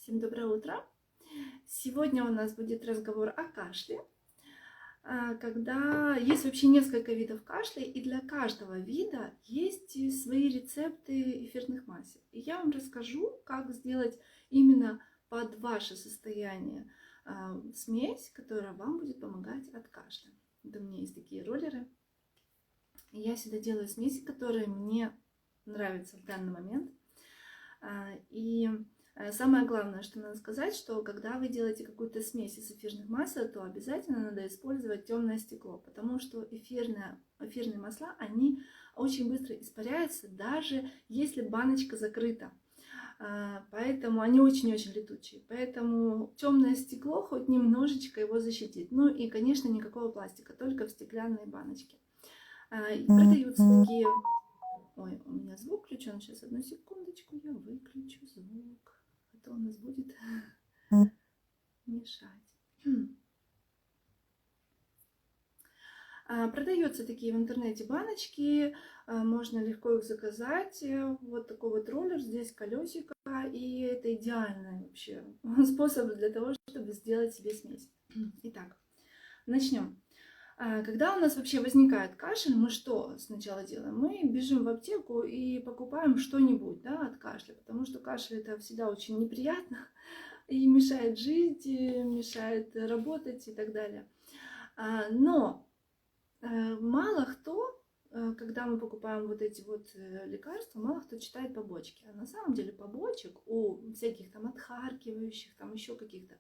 Всем доброе утро! Сегодня у нас будет разговор о кашле, когда есть вообще несколько видов кашля, и для каждого вида есть свои рецепты эфирных масел. И я вам расскажу, как сделать именно под ваше состояние смесь, которая вам будет помогать от кашля. Вот у меня есть такие роллеры. И я сюда делаю смеси, которые мне нравятся в данный момент. И самое главное, что надо сказать, что когда вы делаете какую-то смесь из эфирных масел, то обязательно надо использовать темное стекло, потому что эфирные масла, они очень быстро испаряются, даже если баночка закрыта. Поэтому они очень-очень летучие. Поэтому темное стекло хоть немножечко его защитит. Ну и, конечно, никакого пластика, только в стеклянные баночки. Продаются такие... Ой, у меня звук включен. Сейчас, одну секундочку, я выключу звук. А то у нас будет мешать. Продаются такие в интернете баночки. Можно легко их заказать. Вот такой вот роллер, здесь колесико. И это идеальный вообще способ для того, чтобы сделать себе смесь. Итак, начнем. Когда у нас вообще возникает кашель, мы что сначала делаем? Мы бежим в аптеку и покупаем что-нибудь, да, от кашля, потому что кашель это всегда очень неприятно и мешает жить, и мешает работать и так далее. Но мало кто, когда мы покупаем вот эти вот лекарства, мало кто читает побочки. А на самом деле побочек у всяких там отхаркивающих, там еще каких-то,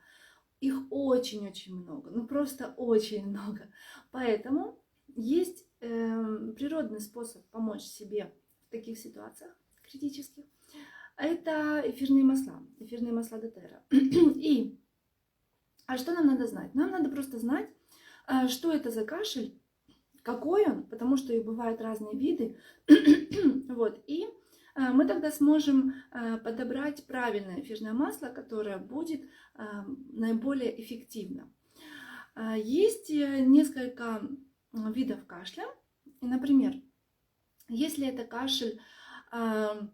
их очень-очень много, ну просто очень много. Поэтому есть природный способ помочь себе в таких ситуациях критических. Это эфирные масла доTERRA. А что нам надо знать? Нам надо просто знать, что это за кашель, какой он, потому что их бывают разные виды. Вот, и мы тогда сможем подобрать правильное эфирное масло, которое будет наиболее эффективно. Есть несколько видов кашля. Например, если это кашель там,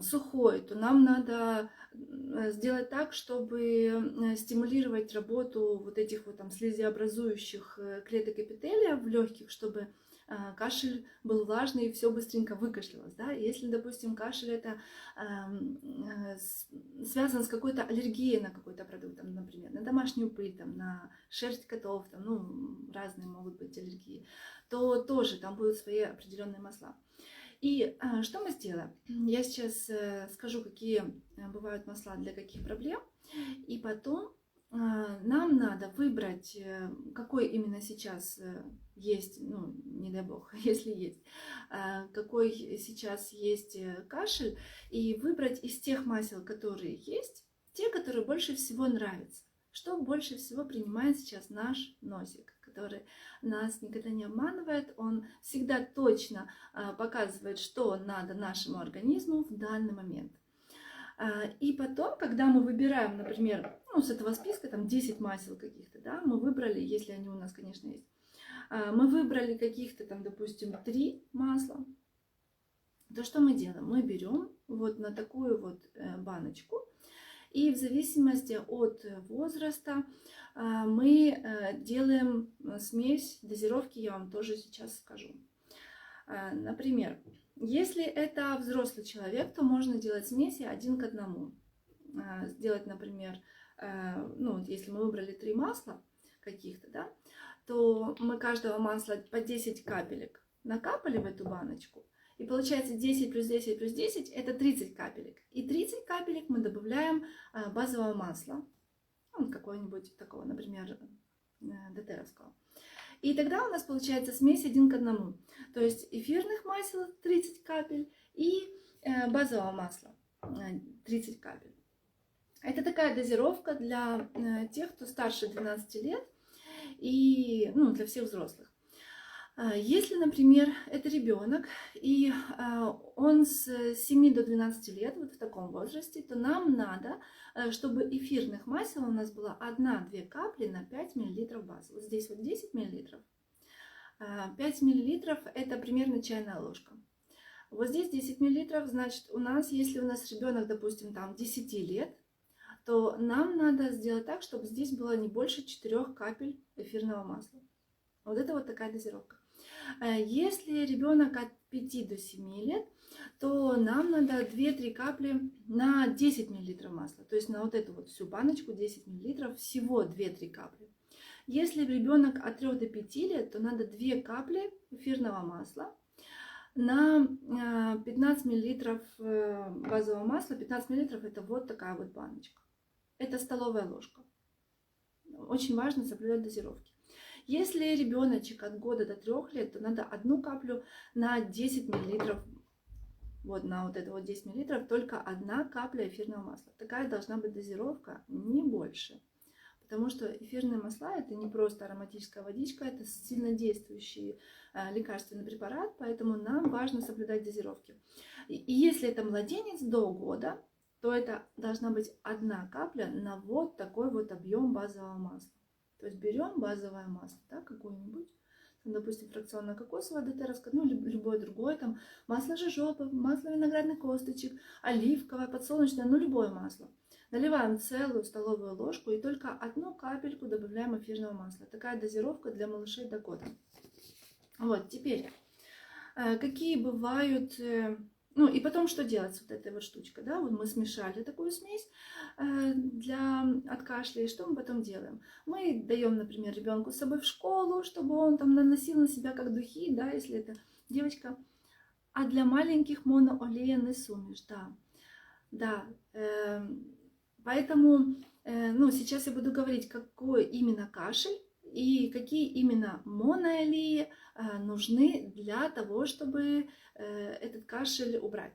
сухой, то нам надо сделать так, чтобы стимулировать работу вот этих вот там слизеобразующих клеток эпителия в легких, чтобы кашель был влажный и все быстренько выкашлялось. Да? Если, допустим, кашель это связан с какой-то аллергией на какой-то продукт, там, например, на домашнюю пыль, там, на шерсть котов, там, ну, разные могут быть аллергии, то тоже там будут свои определенные масла. И что мы сделаем? Я сейчас скажу, какие бывают масла для каких проблем, и потом нам надо выбрать, какой именно сейчас есть, ну, не дай бог, если есть, какой сейчас есть кашель, и выбрать из тех масел, которые есть, те, которые больше всего нравятся. Что больше всего принимает сейчас наш носик, который нас никогда не обманывает, он всегда точно показывает, что надо нашему организму в данный момент. И потом, когда мы выбираем, например, ну, с этого списка там 10 масел каких-то, да, мы выбрали, если они у нас, конечно, есть, мы выбрали каких-то там, допустим, 3 масла, то что мы делаем? Мы берем вот на такую вот баночку, и в зависимости от возраста мы делаем смесь, дозировки я вам тоже сейчас скажу. Например, если это взрослый человек, то можно делать смеси 1 к 1. Сделать, например, ну, если мы выбрали 3 масла каких-то, да, то мы каждого масла по 10 капелек накапали в эту баночку. И получается 10 плюс 10 плюс 10 это 30 капелек. И 30 капелек мы добавляем базового масла. Ну, какого-нибудь такого, например, дотеровского. И тогда у нас получается смесь 1 к 1. То есть эфирных масел 30 капель и базового масла 30 капель. Это такая дозировка для тех, кто старше 12 лет и, ну, для всех взрослых. Если, например, это ребенок, и он с 7 до 12 лет, вот в таком возрасте, то нам надо, чтобы эфирных масел у нас было 1-2 капли на 5 мл базы. Вот здесь вот 10 мл. 5 мл это примерно чайная ложка. Вот здесь 10 мл, значит, у нас, если у нас ребенок, допустим, там 10 лет, то нам надо сделать так, чтобы здесь было не больше 4 капель эфирного масла. Вот это вот такая дозировка. Если ребенок от 5 до 7 лет, то нам надо 2-3 капли на 10 мл масла. То есть на вот эту вот всю баночку 10 мл всего 2-3 капли. Если ребенок от 3 до 5 лет, то надо 2 капли эфирного масла на 15 мл базового масла. 15 мл это вот такая вот баночка. Это столовая ложка. Очень важно соблюдать дозировки. Если ребеночек от года до 3 лет, то надо 1 каплю на 10 мл. Вот на вот это вот 10 мл только 1 капля эфирного масла. Такая должна быть дозировка, не больше. Потому что эфирные масла это не просто ароматическая водичка, это сильнодействующий лекарственный препарат, поэтому нам важно соблюдать дозировки. И если это младенец до года, то это должна быть 1 капля на вот такой вот объем базового масла. То есть берем базовое масло, да, какое-нибудь, допустим, фракционно-кокосовое ДТРовское, ну, любое другое, там, масло жожоба, масло виноградных косточек, оливковое, подсолнечное, ну, любое масло. Наливаем целую столовую ложку и только 1 капельку добавляем эфирного масла. Такая дозировка для малышей до года. Вот, теперь, какие бывают... Ну и потом что делать с вот этой вот штучкой, да, вот мы смешали такую смесь от кашля, и что мы потом делаем? Мы даем, например, ребенку с собой в школу, чтобы он там наносил на себя как духи, да, если это девочка, а для маленьких моноолеяный сумеш, да, поэтому, ну, сейчас я буду говорить, какой именно кашель и какие именно моноолеи нужны для того, чтобы этот кашель убрать.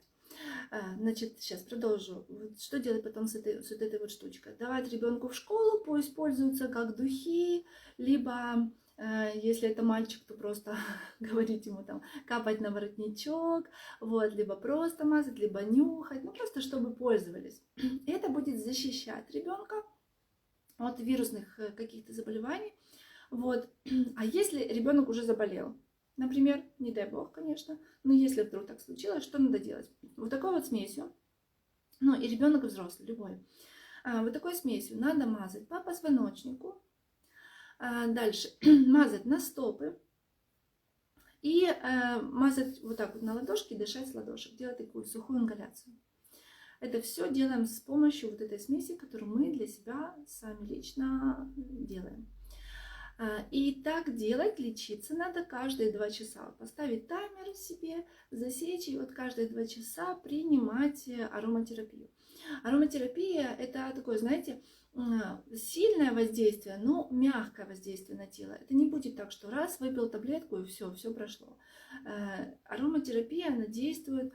Значит, сейчас продолжу. Что делать потом с этой вот штучкой? Давать ребенку в школу, пусть пользуются как духи, либо, если это мальчик, то просто говорить ему там капать на воротничок, вот, либо просто мазать, либо нюхать, ну просто чтобы пользовались. Это будет защищать ребенка от вирусных каких-то заболеваний. Вот. А если ребенок уже заболел, например, не дай бог, конечно, но если вдруг так случилось, что надо делать? Вот такой вот смесью, ну и ребенок взрослый, любой, вот такой смесью надо мазать по позвоночнику, дальше мазать на стопы и мазать вот так вот на ладошки, дышать с ладошек, делать такую сухую ингаляцию. Это все делаем с помощью вот этой смеси, которую мы для себя сами лично делаем. И так делать, лечиться надо каждые 2 часа. Поставить таймер себе, засечь и вот каждые 2 часа принимать ароматерапию. Ароматерапия это такое, знаете, сильное воздействие, но мягкое воздействие на тело. Это не будет так, что раз выпил таблетку и все прошло. Ароматерапия, она действует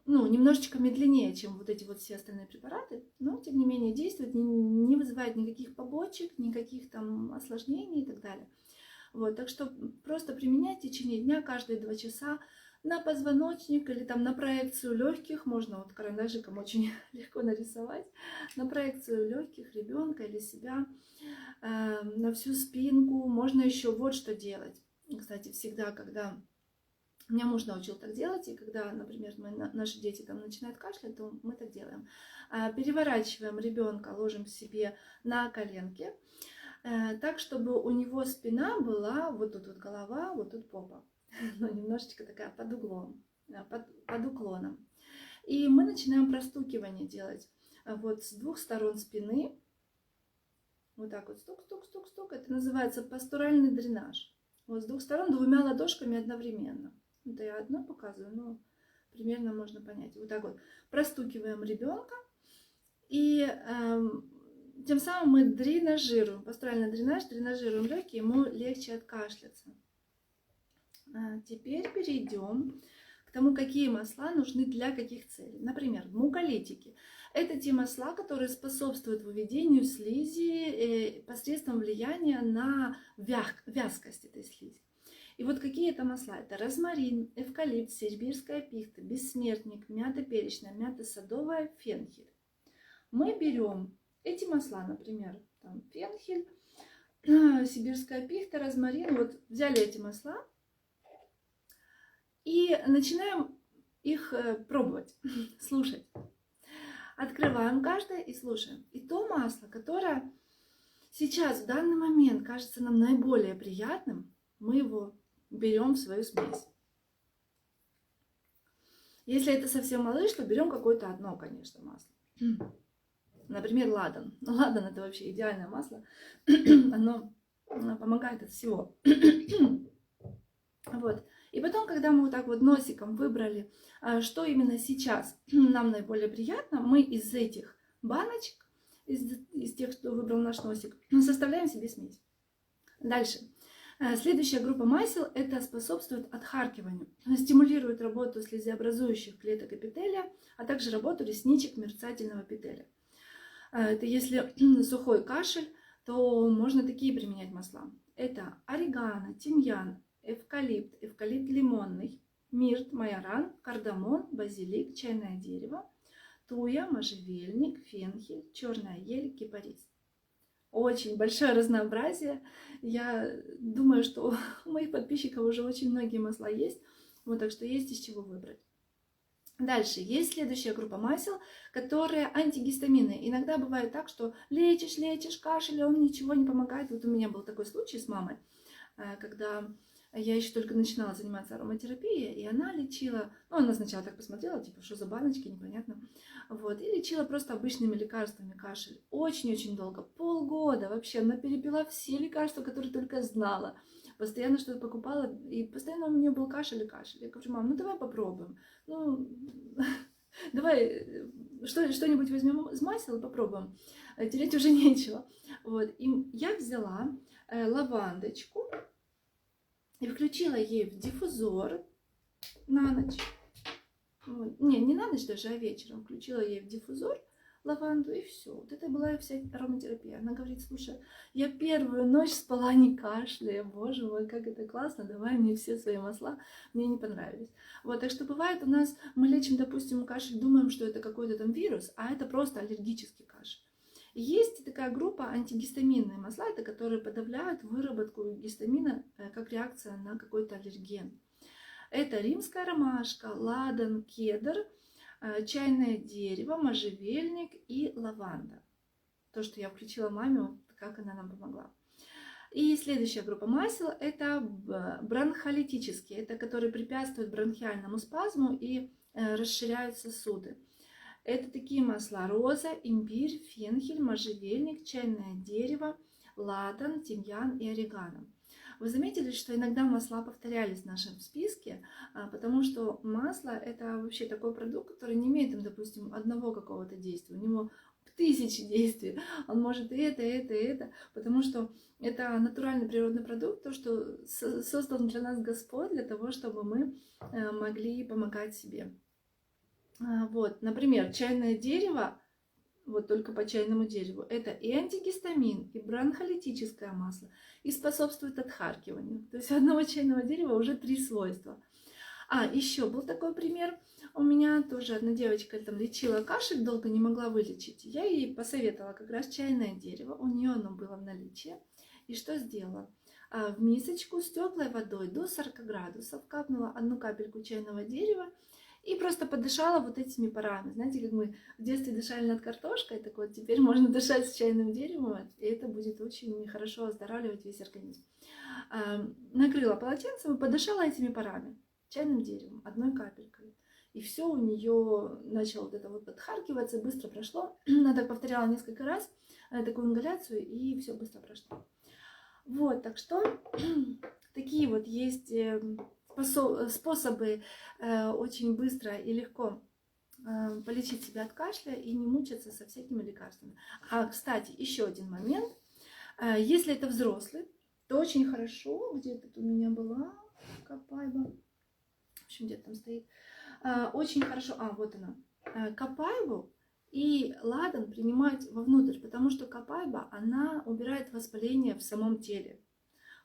ну, немножечко медленнее, чем вот эти вот все остальные препараты, но тем не менее действует, не вызывает никаких побочек, никаких там осложнений и так далее. Вот, так что просто применять в течение дня каждые 2 часа на позвоночник или там на проекцию легких, можно вот карандашиком очень легко нарисовать, на проекцию легких ребенка или себя, на всю спинку. Можно еще вот что делать. Кстати, всегда, когда меня муж научил так делать, и когда, например, наши дети там начинают кашлять, то мы так делаем. Переворачиваем ребенка, ложим себе на коленки, так, чтобы у него спина была, вот тут вот голова, вот тут попа, но немножечко такая под углом, под уклоном. И мы начинаем простукивание делать вот с 2 сторон спины, вот так вот стук-стук-стук-стук, это называется постуральный дренаж. Вот с 2 сторон 2 ладошками одновременно. Это я одно показываю, но примерно можно понять. Вот так вот простукиваем ребенка, и тем самым мы дренажируем, постуральный дренаж, дренажируем легкие, ему легче откашляться. Теперь перейдем к тому, какие масла нужны для каких целей. Например, муколитики. Это те масла, которые способствуют выведению слизи посредством влияния на вязкость этой слизи. И вот какие это масла? Это розмарин, эвкалипт, сибирская пихта, бессмертник, мята перечная, мята садовая, фенхель. Мы берем эти масла, например, там, фенхель, сибирская пихта, розмарин. Вот взяли эти масла и начинаем их пробовать, слушать. Открываем каждое и слушаем. И то масло, которое сейчас, в данный момент, кажется нам наиболее приятным, мы его берем в свою смесь. Если это совсем малыш, то берем какое-то одно, конечно, масло. Например, ладан. Ладан — это вообще идеальное масло. Оно помогает от всего. Вот. И потом, когда мы вот так вот носиком выбрали, что именно сейчас нам наиболее приятно, мы из этих баночек, из тех, кто выбрал наш носик, составляем себе смесь. Дальше. Следующая группа масел — это способствует отхаркиванию, стимулирует работу слезообразующих клеток эпителия, а также работу ресничек мерцательного эпителия. Это если сухой кашель, то можно такие применять масла. Это орегано, тимьян, эвкалипт, эвкалипт лимонный, мирт, майоран, кардамон, базилик, чайное дерево, туя, можжевельник, фенхель, черная ель, кипарис. Очень большое разнообразие. Я думаю, что у моих подписчиков уже очень многие масла есть, вот, так что есть из чего выбрать. Дальше есть следующая группа масел, которые антигистаминные. Иногда бывает так, что лечишь кашель, он ничего не помогает. Вот у меня был такой случай с мамой, когда я еще только начинала заниматься ароматерапией, и она лечила, ну, она сначала так посмотрела, типа, что за баночки, непонятно, вот, и лечила просто обычными лекарствами кашель. Очень-очень долго, полгода вообще, она перепила все лекарства, которые только знала, постоянно что-то покупала, и постоянно у нее был кашель и кашель. Я говорю: мам, ну давай попробуем, ну, давай что-нибудь возьмем из масел и попробуем, тереть уже нечего. Вот, и я взяла лавандочку, и включила ей в диффузор на ночь. Вот. Не на ночь даже, а вечером. Включила ей в диффузор лаванду, и все. Вот это была вся ароматерапия. Она говорит: слушай, я первую ночь спала не кашляя. Боже мой, как это классно. Давай мне все свои масла. Мне не понравились. Вот, так что бывает у нас, мы лечим, допустим, кашель, думаем, что это какой-то там вирус, а это просто аллергический кашель. Есть такая группа антигистаминные масла, это которые подавляют выработку гистамина как реакция на какой-то аллерген. Это римская ромашка, ладан, кедр, чайное дерево, можжевельник и лаванда. То, что я включила маме, вот как она нам помогла. И следующая группа масел — это бронхолитические, это которые препятствуют бронхиальному спазму и расширяют сосуды. Это такие масла: роза, имбирь, фенхель, можжевельник, чайное дерево, ладан, тимьян и орегано. Вы заметили, что иногда масла повторялись в нашем списке, потому что масло — это вообще такой продукт, который не имеет, допустим, одного какого-то действия. У него тысячи действий. Он может и это, потому что это натуральный природный продукт, то, что создан для нас Господь, для того, чтобы мы могли помогать себе. Вот, например, чайное дерево, вот только по чайному дереву, это и антигистамин, и бронхолитическое масло, и способствует отхаркиванию. То есть у одного чайного дерева уже 3 свойства. Еще был такой пример. У меня тоже одна девочка там лечила кашель, долго не могла вылечить. Я ей посоветовала как раз чайное дерево, у нее оно было в наличии. И что сделала? В мисочку с теплой водой до 40 градусов капнула 1 капельку чайного дерева, и просто подышала вот этими парами. Знаете, как мы в детстве дышали над картошкой, так вот теперь можно дышать с чайным деревом, и это будет очень хорошо оздоравливать весь организм. Накрыла полотенцем и подышала этими парами, чайным деревом, 1 капелькой. И все у нее начало вот это вот подхаркиваться, быстро прошло. Она так повторяла несколько раз такую ингаляцию, и все быстро прошло. Вот, так что такие вот есть способы очень быстро и легко полечить себя от кашля и не мучиться со всякими лекарствами. Кстати, еще один момент. Если это взрослый, то очень хорошо, где тут у меня была копайба, в общем, где-то там стоит, очень хорошо, вот она, копайбу и ладан принимать вовнутрь, потому что копайба, она убирает воспаление в самом теле.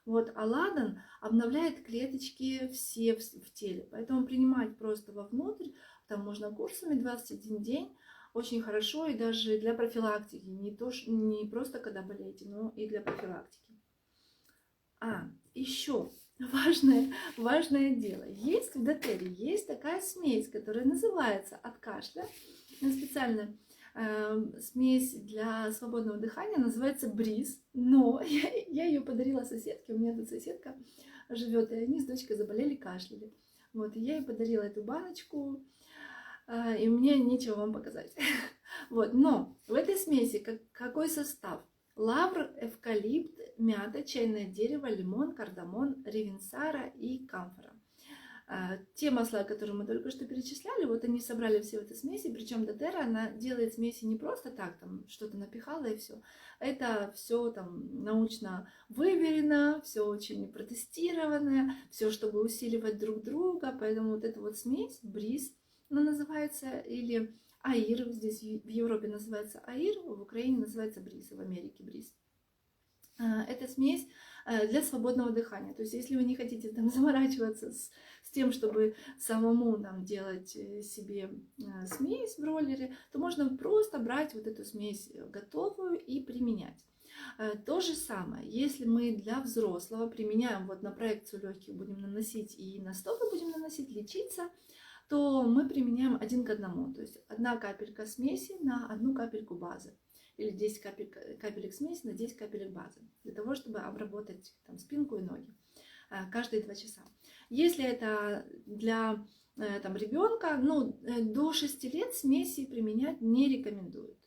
Вот, а ладан обновляет клеточки все в теле. Поэтому принимать просто вовнутрь, там можно курсами 21 день, очень хорошо, и даже для профилактики. Не просто когда болеете, но и для профилактики. Еще важное дело. Есть в доTERRA, есть такая смесь, которая называется от кашля. Специально смесь для свободного дыхания, называется Бриз, но я ее подарила соседке, у меня тут соседка живет, и они с дочкой заболели, кашляли. Вот, и я ей подарила эту баночку, и мне нечего вам показать. Вот, но в этой смеси какой состав? Лавр, эвкалипт, мята, чайное дерево, лимон, кардамон, ревенсара и камфора. Те масла, которые мы только что перечисляли, вот они собрали все в этой смеси, причем доTERRA, она делает смеси не просто так, там что-то напихала и все. Это все там научно выверено, все очень протестированное, все, чтобы усиливать друг друга, поэтому вот эта вот смесь, Бриз, она называется, или Аир, здесь в Европе называется Аир, в Украине называется Бриз, в Америке Бриз. Это смесь для свободного дыхания. То есть, если вы не хотите там заморачиваться с тем, чтобы самому там делать себе смесь в роллере, то можно просто брать вот эту смесь готовую и применять. То же самое, если мы для взрослого применяем вот на проекцию легких будем наносить и на стопы будем наносить, лечиться, то мы применяем 1 к 1. То есть 1 капелька смеси на 1 капельку базы. Или 10 капелек смеси на 10 капелек базы. Для того, чтобы обработать там спинку и ноги каждые 2 часа. Если это для ребенка, ну, до 6 лет смеси применять не рекомендуют.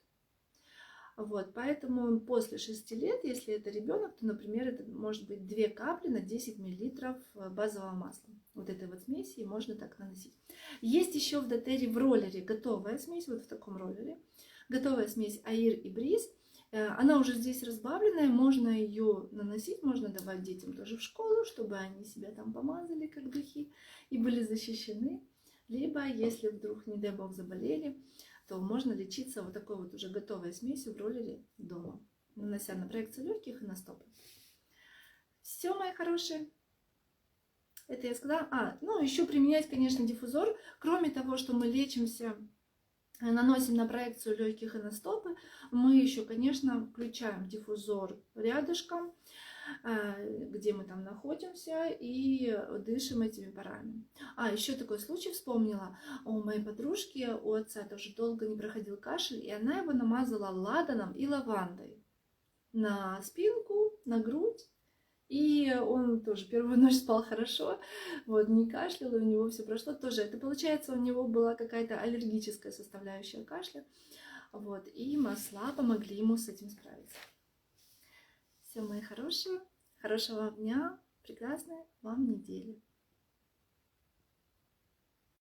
Вот, поэтому после 6 лет, если это ребенок, то, например, это может быть 2 капли на 10 мл базового масла. Вот этой вот смеси можно так наносить. Есть еще в доTERRA в роллере готовая смесь, вот в таком роллере. Готовая смесь Аир и Бриз. Она уже здесь разбавленная, можно ее наносить, можно давать детям тоже в школу, чтобы они себя там помазали, как духи, и были защищены. Либо, если вдруг, не дай бог, заболели, то можно лечиться вот такой вот уже готовой смесью в роллере дома, нанося на проекцию легких и на стопы. Все, мои хорошие. Это я сказала. Ну еще применять, конечно, диффузор. Кроме того, что мы лечимся, наносим на проекцию легких и на стопы, мы еще, конечно, включаем диффузор рядышком, где мы там находимся, и дышим этими парами. Еще такой случай вспомнила. У моей подружки, у отца тоже долго не проходил кашель, и она его намазала ладаном и лавандой на спинку, на грудь. И он тоже первую ночь спал хорошо, вот, не кашлял, у него все прошло тоже. Это получается, у него была какая-то аллергическая составляющая кашля, вот, и масла помогли ему с этим справиться. Все, мои хорошие, хорошего вам дня, прекрасной вам недели.